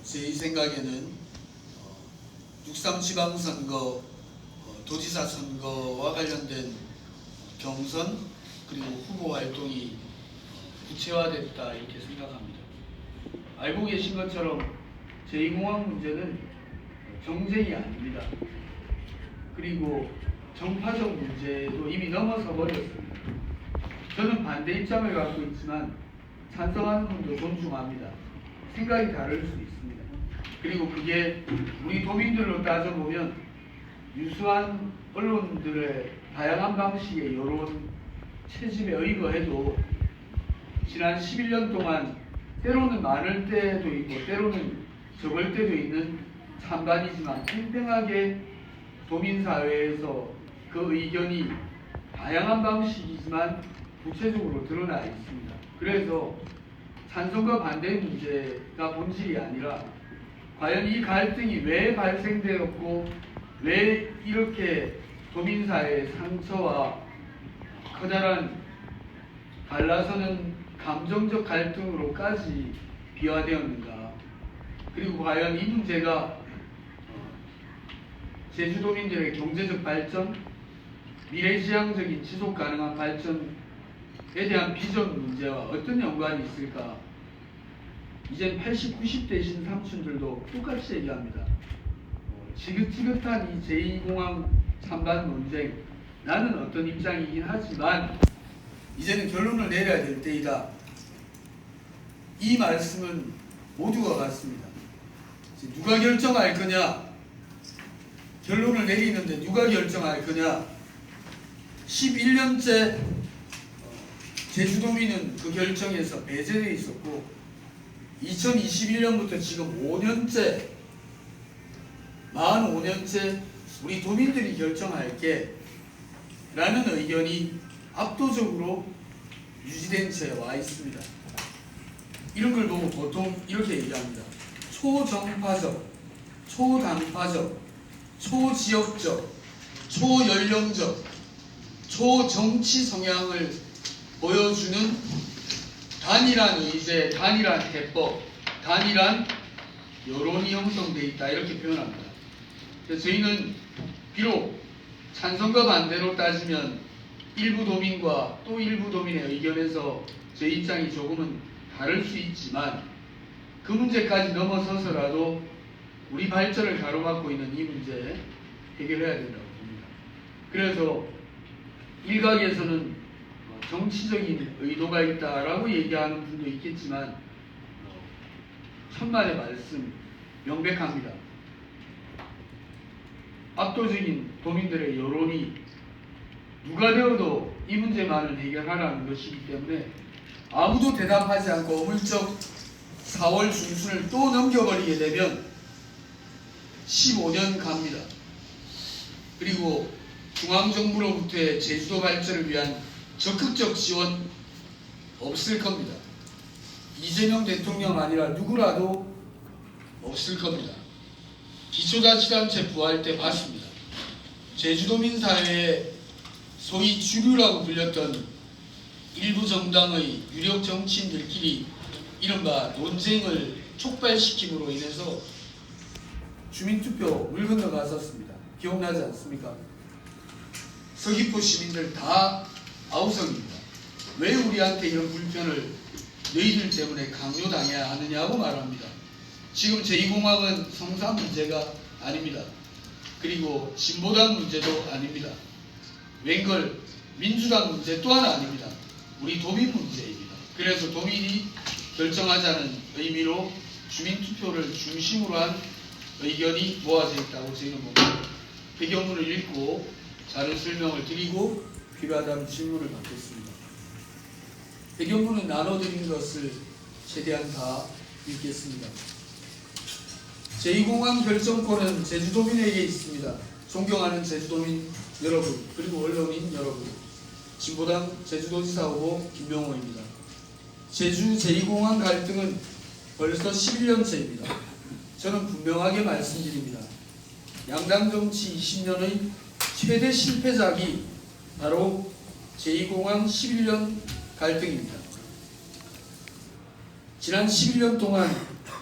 제 생각에는 6.3 지방선거, 도지사 선거와 관련된 경선 그리고 후보 활동이 구체화됐다 이렇게 생각합니다. 알고 계신 것처럼 제2공항 문제는 정쟁이 아닙니다. 그리고 정파적 문제도 이미 넘어서 버렸습니다. 저는 반대 입장을 갖고 있지만 찬성하는 분도 존중합니다. 생각이 다를 수 있습니다. 그리고 그게 우리 도민들로 따져보면 유수한 언론들의 다양한 방식의 여론 채집에 의거해도 지난 11년 동안 때로는 많을 때도 있고 때로는 적을 때도 있는 찬반이지만 팽팽하게 도민사회에서 그 의견이 다양한 방식이지만 구체적으로 드러나 있습니다. 그래서 찬성과 반대 문제가 본질이 아니라 과연 이 갈등이 왜 발생되었고 왜 이렇게 도민사회의 상처와 커다란 갈라서는 감정적 갈등으로까지 비화되었는가, 그리고 과연 이 문제가 제주도민들의 경제적 발전, 미래지향적인 지속가능한 발전에 대한 비전 문제와 어떤 연관이 있을까? 이젠 80, 90대이신 삼촌들도 똑같이 얘기합니다. 지긋지긋한 이 제2공항 찬반 논쟁, 나는 어떤 입장이긴 하지만 이제는 결론을 내려야 될 때이다. 이 말씀은 모두가 같습니다. 누가 결정할 거냐? 결론을 내리는데 누가 결정할 거냐? 11년째 제주도민은 그 결정에서 배제되어 있었고 2021년부터 지금 5년째 45년째 우리 도민들이 결정할게 라는 의견이 압도적으로 유지된 채 와 있습니다. 이런 걸 보고 보통 이렇게 얘기합니다. 초정파적, 초당파적, 초지역적, 초연령적, 초정치 성향을 보여주는 단일한 의제, 단일한 해법, 단일한 여론이 형성되어 있다 이렇게 표현합니다. 그래서 저희는 비록 찬성과 반대로 따지면 일부 도민과 또 일부 도민의 의견에서 제 입장이 조금은 다를 수 있지만 그 문제까지 넘어서서라도 우리 발전을 가로막고 있는 이 문제 해결해야 된다고 봅니다. 그래서 일각에서는 정치적인 의도가 있다라고 얘기하는 분도 있겠지만 천만의 말씀 명백합니다. 압도적인 도민들의 여론이 누가 되어도 이 문제만을 해결하라는 것이기 때문에 아무도 대답하지 않고 어물쩍 4월 중순을 또 넘겨버리게 되면 15년 갑니다. 그리고 중앙정부로부터의 제주도 발전을 위한 적극적 지원 없을 겁니다. 이재명 대통령 아니라 누구라도 없을 겁니다. 기초자치단체 부활 때 봤습니다. 제주도민 사회의 소위 주류라고 불렸던 일부 정당의 유력 정치인들끼리 이른바 논쟁을 촉발시킴으로 인해서 주민투표 물 건너갔었습니다. 기억나지 않습니까? 서귀포 시민들 다 아우성입니다. 왜 우리한테 이런 불편을 너희들 때문에 강요당해야 하느냐고 말합니다. 지금 제2공항은 성산 문제가 아닙니다. 그리고 진보당 문제도 아닙니다. 웬걸 민주당 문제 또한 아닙니다. 우리 도민 문제입니다. 그래서 도민이 결정하자는 의미로 주민투표를 중심으로 한 의견이 모아져 있다고 저희는 봅니다. 배경문을 읽고 자료 설명을 드리고 필요하다면 질문을 받겠습니다. 배경문은 나눠드린 것을 최대한 다 읽겠습니다. 제2공항 결정권은 제주도민에게 있습니다. 존경하는 제주도민 여러분, 그리고 언론인 여러분, 진보당 제주도지사 후보 김명호입니다. 제주 제2공항 갈등은 벌써 11년째입니다. 저는 분명하게 말씀드립니다. 양당 정치 20년의 최대 실패작이 바로 제2공항 11년 갈등입니다. 지난 11년 동안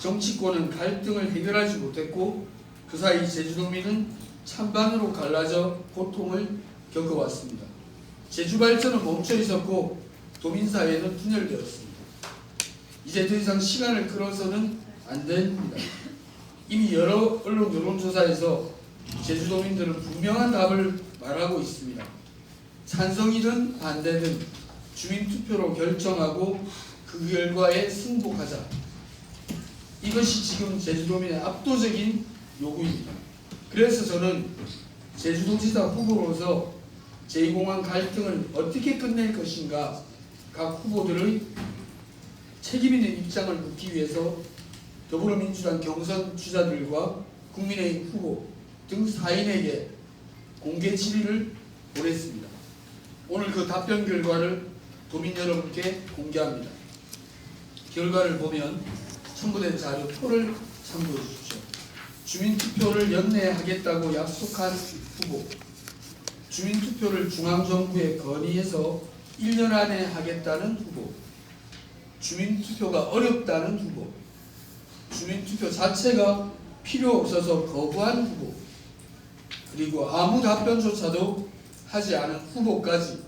정치권은 갈등을 해결하지 못했고 그 사이 제주도민은 찬반으로 갈라져 고통을 겪어왔습니다. 제주 발전은 멈춰 있었고 도민사회는 분열되었습니다. 이제 더 이상 시간을 끌어서는 안 됩니다. 이미 여러 언론 여론조사에서 제주도민들은 분명한 답을 말하고 있습니다. 찬성이든 반대든 주민투표로 결정하고 그 결과에 승복하자. 이것이 지금 제주도민의 압도적인 요구입니다. 그래서 저는 제주도지사 후보로서 제2공항 갈등을 어떻게 끝낼 것인가 각 후보들의 책임있는 입장을 묻기 위해서 더불어민주당 경선 주자들과 국민의힘 후보 등 4인에게 공개 질의를 보냈습니다. 오늘 그 답변 결과를 도민 여러분께 공개합니다. 결과를 보면 첨부된 자료 표를 참고해 주십시오. 주민투표를 연내하겠다고 약속한 후보, 주민투표를 중앙정부에 건의해서 1년 안에 하겠다는 후보, 주민투표가 어렵다는 후보, 주민투표 자체가 필요 없어서 거부한 후보, 그리고 아무 답변조차도 하지 않은 후보까지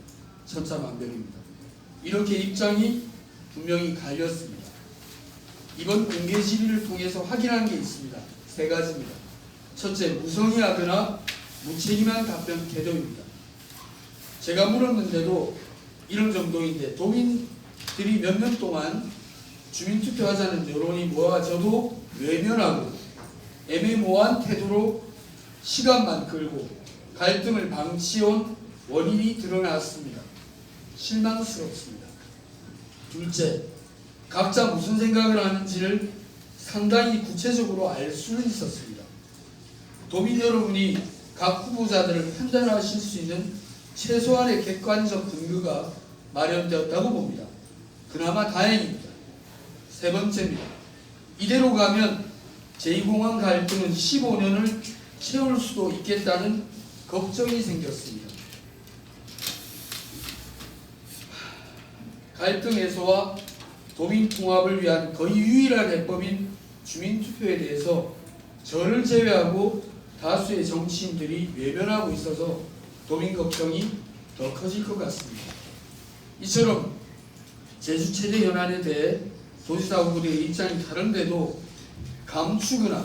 천차만별입니다. 이렇게 입장이 분명히 갈렸습니다. 이번 공개 질의를 통해서 확인한 게 있습니다. 세 가지입니다. 첫째, 무성의하거나 무책임한 답변 태도입니다. 제가 물었는데도 이런 정도인데 도민들이 몇 년 동안 주민투표하자는 여론이 모아져도 외면하고 애매모호한 태도로 시간만 끌고 갈등을 방치해온 원인이 드러났습니다. 실망스럽습니다. 둘째, 각자 무슨 생각을 하는지를 상당히 구체적으로 알 수는 있었습니다. 도민 여러분이 각 후보자들을 판단하실 수 있는 최소한의 객관적 근거가 마련되었다고 봅니다. 그나마 다행입니다. 세 번째입니다. 이대로 가면 제2공항 갈등은 15년을 채울 수도 있겠다는 걱정이 생겼습니다. 갈등 해소와 도민 통합을 위한 거의 유일한 해법인 주민투표에 대해서 저를 제외하고 다수의 정치인들이 외면하고 있어서 도민 걱정이 더 커질 것 같습니다. 이처럼 제주 체제 현안에 대해 도지사 후보들의 입장이 다른데도 감추거나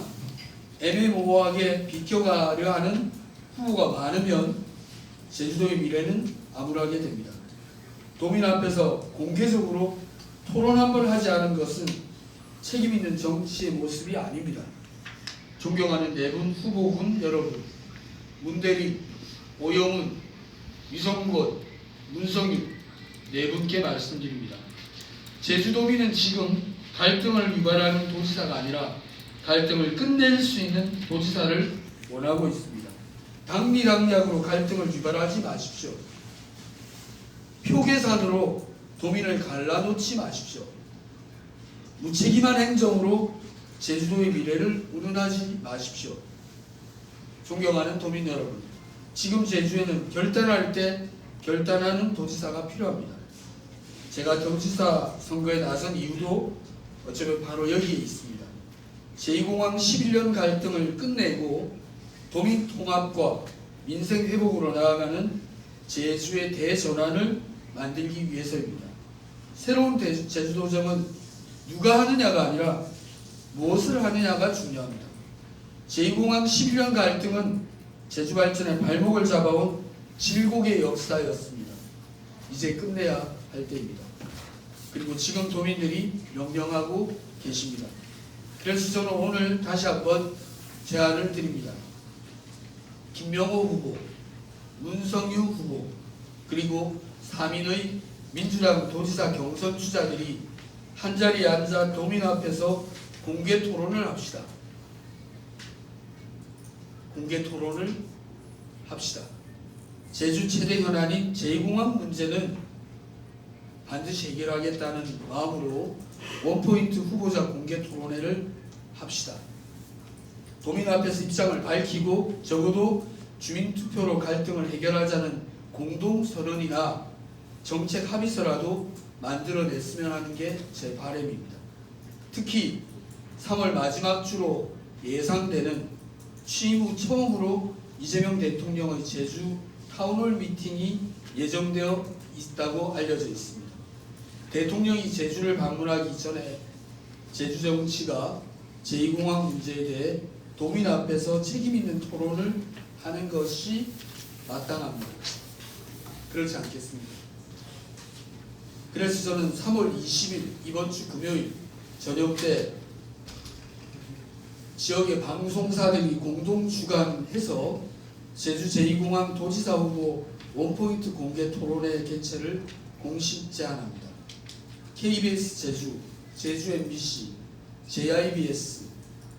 애매모호하게 비껴가려 하는 후보가 많으면 제주도의 미래는 암울하게 됩니다. 도민 앞에서 공개적으로 토론 한 번 하지 않은 것은 책임있는 정치의 모습이 아닙니다. 존경하는 네 분 후보군 여러분, 문대리, 오영훈, 유성권, 문성윤 네 분께 말씀드립니다. 제주도민은 지금 갈등을 유발하는 도지사가 아니라 갈등을 끝낼 수 있는 도지사를 원하고 있습니다. 당리당략으로 갈등을 유발하지 마십시오. 표 계산으로 도민을 갈라놓지 마십시오. 무책임한 행정으로 제주도의 미래를 운운하지 마십시오. 존경하는 도민 여러분, 지금 제주에는 결단할 때 결단하는 도지사가 필요합니다. 제가 도지사 선거에 나선 이유도 어쩌면 바로 여기에 있습니다. 제2공항 11년 갈등을 끝내고 도민 통합과 민생 회복으로 나아가는 제주의 대전환을 만들기 위해서입니다. 새로운 제주도정은 누가 하느냐가 아니라 무엇을 하느냐가 중요합니다. 제2공항 11년 갈등은 제주 발전의 발목을 잡아온 질곡의 역사였습니다. 이제 끝내야 할 때입니다. 그리고 지금 도민들이 명령하고 계십니다. 그래서 저는 오늘 다시 한번 제안을 드립니다. 김명호 후보, 문성유 후보, 그리고 3인의 민주당 도지사 경선 주자들이 한자리에 앉아 도민 앞에서 공개 토론을 합시다. 공개 토론을 합시다. 제주 최대 현안인 제2공항 문제는 반드시 해결하겠다는 마음으로 원포인트 후보자 공개 토론회를 합시다. 도민 앞에서 입장을 밝히고 적어도 주민투표로 갈등을 해결하자는 공동선언이나 정책 합의서라도 만들어냈으면 하는 게 제 바람입니다. 특히 3월 마지막 주로 예상되는 취임 후 처음으로 이재명 대통령의 제주 타운홀 미팅이 예정되어 있다고 알려져 있습니다. 대통령이 제주를 방문하기 전에 제주 정치가 제2공항 문제에 대해 도민 앞에서 책임 있는 토론을 하는 것이 마땅합니다. 그렇지 않겠습니까? 그래서 저는 3월 20일 이번 주 금요일 저녁 때 지역의 방송사들이 공동 주관해서 제주 제2공항 도지사 후보 원포인트 공개 토론회 개최를 공식 제안합니다. KBS 제주, 제주 MBC, JIBS,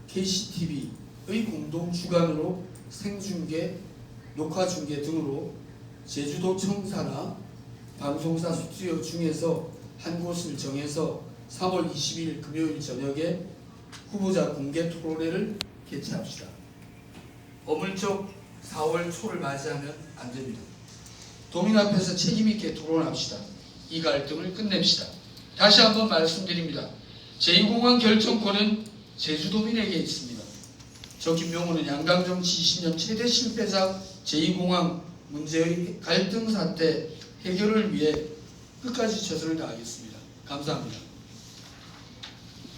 KCTV의 공동 주관으로 생중계, 녹화 중계 등으로 제주도 청사나 방송사 스튜디오 중에서 한 곳을 정해서 3월 20일 금요일 저녁에 후보자 공개 토론회를 개최합시다. 어물쩍 4월 초를 맞이하면 안 됩니다. 도민 앞에서 책임 있게 토론합시다. 이 갈등을 끝냅시다. 다시 한번 말씀드립니다. 제2공항 결정권은 제주도민에게 있습니다. 저 김명호는 양당 정치 20년 최대 실패작 제2공항 문제의 갈등 사태 해결을 위해 끝까지 최선을 다하겠습니다. 감사합니다.